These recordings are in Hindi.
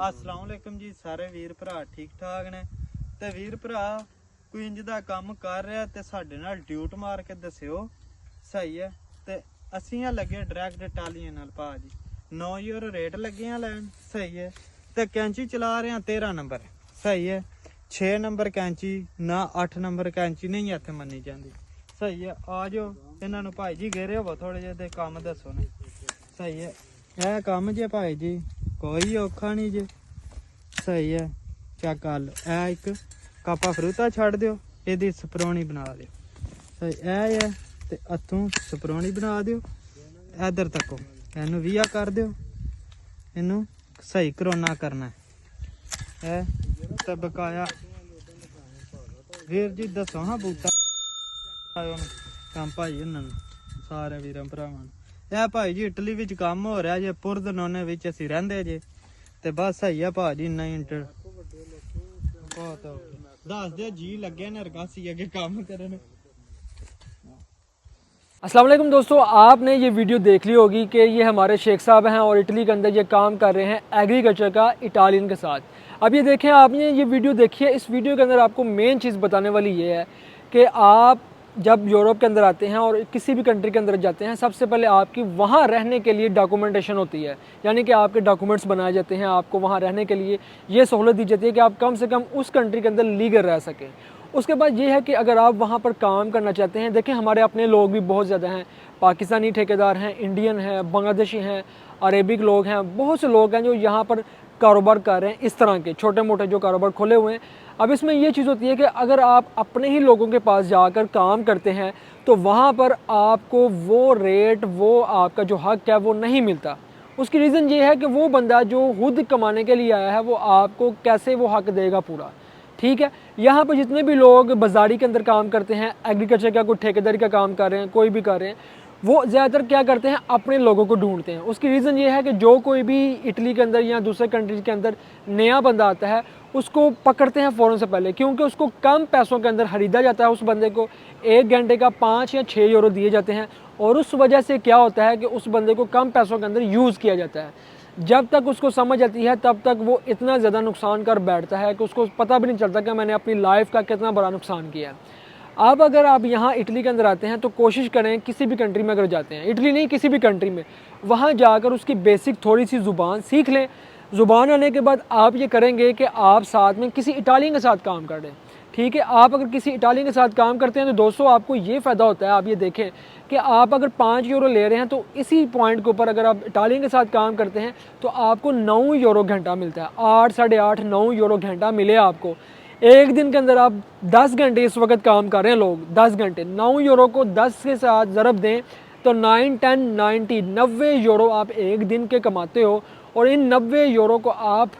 अस्सलाम वालेकुम जी सारे वीर भरा ठीक ठाक ने ते वीर भरा कोई इंज दा काम कर रहा ते साडे नाल ड्यूट मार के दस्सिओ सही है। ते असीं लगे डायरैक्ट टालियां नाल भाजी 9 यूरो रेट लगे लैन सही है। ते कैंची चला रहे हैं 13 नंबर सही है। 6 नंबर कैंची ना 8 नंबर कैंची नहीं इत्थे मन्नी जाती सही है। आ जाओ इन्हां नूं भाई जी घेरे हो थोड़े जे ते काम दसो ने सही है। यह काम जे भाई जी कोई औखा नहीं जे सही है। चेक कर लो ए एक कापा फरूता छड़ दियो एदी स्परौनी बना दियो सही है। ते हथों स्परौनी बना दियो इधर तको इनू विया कर दियो इनू सही करोना करना है ते बकाया वीर जी दसो हाँ बूटा काम भाई उन्होंने सारे वीर भरावां यह भाई जी इटली विच काम हो रहा जे पुरदनोने विच असीं रहिंदे जे ते बस सही है भाजी इन्ना इंटर बहुत दस दे जी लगे ने रकासी अगे काम करन। अस्सलाम वालेकुम दोस्तों, आपने ये वीडियो देख ली होगी कि ये हमारे शेख साहब हैं और इटली के अंदर ये काम कर रहे हैं एग्रीकल्चर का इटालियन के साथ। अब ये देखें, आपने ये वीडियो देखी है, इस वीडियो के अंदर आपको मेन चीज़ बताने वाली ये है कि आप जब यूरोप के अंदर आते हैं और किसी भी कंट्री के अंदर जाते हैं, सबसे पहले आपकी वहाँ रहने के लिए डॉक्यूमेंटेशन होती है, यानी कि आपके डॉक्यूमेंट्स बनाए जाते हैं। आपको वहाँ रहने के लिए ये सहूलत दी जाती है कि आप कम से कम उस कंट्री के अंदर लीगल रह सकें। उसके बाद ये है कि अगर आप वहाँ पर काम करना चाहते हैं, देखें हमारे अपने लोग भी बहुत ज़्यादा हैं, पाकिस्तानी ठेकेदार हैं, इंडियन हैं, बांग्लादेशी हैं, अरेबिक लोग हैं, बहुत से लोग हैं जो यहाँ पर कारोबार कर रहे हैं, इस तरह के छोटे मोटे जो कारोबार खोले हुए हैं। अब इसमें ये चीज़ होती है कि अगर आप अपने ही लोगों के पास जाकर काम करते हैं तो वहाँ पर आपको वो रेट, वो आपका जो हक है वो नहीं मिलता। उसकी रीज़न ये है कि वो बंदा जो खुद कमाने के लिए आया है वो आपको कैसे वो हक देगा पूरा, ठीक है। यहाँ पर जितने भी लोग बाजारी के अंदर काम करते हैं, एग्रीकल्चर का कोई ठेकेदारी का काम कर रहे हैं, कोई भी कर रहे हैं, वो ज़्यादातर क्या करते हैं, अपने लोगों को ढूंढते हैं। उसकी रीज़न ये है कि जो कोई भी इटली के अंदर या दूसरे कंट्रीज के अंदर नया बंदा आता है उसको पकड़ते हैं फ़ौरन से पहले, क्योंकि उसको कम पैसों के अंदर ख़रीदा जाता है। उस बंदे को 1 घंटे का 5 या 6 यूरो दिए जाते हैं और उस वजह से क्या होता है कि उस बंदे को कम पैसों के अंदर यूज़ किया जाता है। जब तक उसको समझ आती है तब तक वो इतना ज़्यादा नुकसान कर बैठता है कि उसको पता भी नहीं चलता कि मैंने अपनी लाइफ का कितना बड़ा नुकसान किया है। अब अगर आप यहाँ इटली के अंदर आते हैं तो कोशिश करें, किसी भी कंट्री में अगर जाते हैं, इटली नहीं किसी भी कंट्री में, वहाँ जाकर उसकी बेसिक थोड़ी सी ज़ुबान सीख लें। ज़ुबान आने के बाद आप ये करेंगे कि आप साथ में किसी इटालियन के साथ काम कर रहे हैं, ठीक है। आप अगर किसी इटालियन के साथ काम करते हैं तो दोस्तों आपको ये फ़ायदा होता है, आप ये देखें कि आप अगर 5 यूरो ले रहे हैं तो इसी पॉइंट के ऊपर अगर आप इटालियन के साथ काम करते हैं तो आपको 9 यूरो घंटा मिलता है। 8, साढ़े 8, 9 यूरो घंटा मिले आपको। एक दिन के अंदर आप 10 घंटे इस वक्त काम कर रहे हैं लोग, 10 घंटे, 9 यूरो को 10 के साथ ज़रब दें तो 9, 10, 90, 90 यूरो आप एक दिन के कमाते हो। और इन 90 यूरो को आप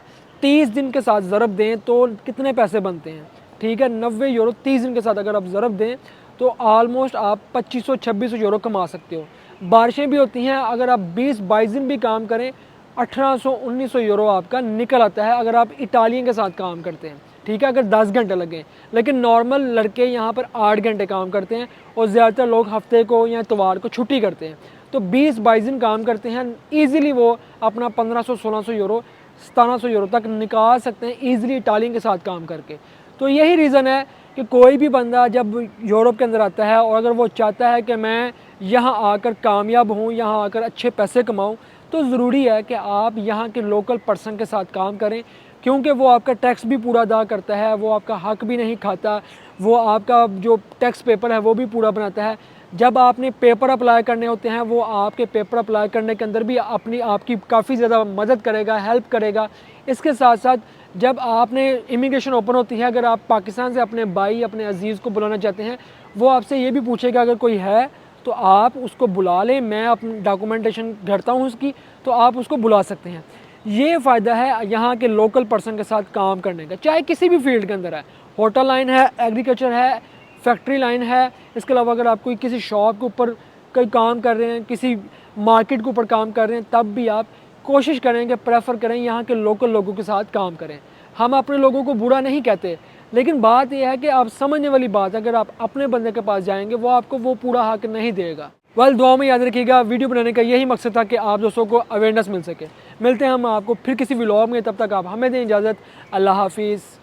30 दिन के साथ ज़रब दें तो कितने पैसे बनते हैं, ठीक है। 90 यूरो 30 दिन के साथ अगर आप ज़रब दें तो आलमोस्ट आप 2500-2600 यूरो कमा सकते हो। बारिशें भी होती हैं, अगर आप 20-22 दिन भी काम करें 1800-1900 यूरो आपका निकल आता है अगर आप इटालियन के साथ काम करते हैं, ठीक है, अगर 10 घंटे लगे। लेकिन नॉर्मल लड़के यहाँ पर 8 घंटे काम करते हैं और ज़्यादातर लोग हफ्ते को या इतवार को छुट्टी करते हैं, तो 20-22 दिन काम करते हैं। ईज़िली वो अपना 1500-1600 यूरो, 1700 यूरो तक निकाल सकते हैं ईज़िली इटालियन के साथ काम करके। तो यही रीज़न है कि कोई भी बंदा जब यूरोप के अंदर आता है और अगर वो चाहता है कि मैं यहाँ आकर कामयाब हूँ, यहाँ आकर अच्छे पैसे कमाऊँ, तो ज़रूरी है कि आप यहाँ के लोकल पर्सन के साथ काम करें, क्योंकि वो आपका टैक्स भी पूरा अदा करता है, वो आपका हक भी नहीं खाता, वो आपका जो टैक्स पेपर है वो भी पूरा बनाता है। जब आपने पेपर अप्लाई करने होते हैं वो आपके पेपर अप्लाई करने के अंदर भी आपकी काफ़ी ज़्यादा मदद करेगा, हेल्प करेगा। इसके साथ साथ जब आपने इमिग्रेशन ओपन होती है, अगर आप पाकिस्तान से अपने भाई, अपने अजीज़ को बुलाना चाहते हैं, वो आपसे ये भी पूछेगा अगर कोई है तो आप उसको बुला लें, मैं अपनी डॉक्यूमेंटेशन करता हूँ उसकी, तो आप उसको बुला सकते हैं। ये फ़ायदा है यहाँ के लोकल पर्सन के साथ काम करने का, चाहे किसी भी फील्ड के अंदर है, होटल लाइन है, एग्रीकल्चर है, फैक्ट्री लाइन है। इसके अलावा अगर आप कोई किसी शॉप के ऊपर कोई काम कर रहे हैं, किसी मार्केट के ऊपर काम कर रहे हैं, तब भी आप कोशिश करें कि प्रेफर करें यहाँ के लोकल लोगों के साथ काम करें। हम अपने लोगों को बुरा नहीं कहते, लेकिन बात यह है कि आप समझने वाली बात, अगर आप अपने बंदे के पास जाएंगे वो आपको वो पूरा हक नहीं देगा। वेल दुआ में याद रखिएगा, वीडियो बनाने का यही मकसद था कि आप दोस्तों को अवेयरनेस मिल सके। मिलते हैं हम आपको फिर किसी व्लॉग में, तब तक आप हमें दें इजाज़त। अल्लाह हाफिज़।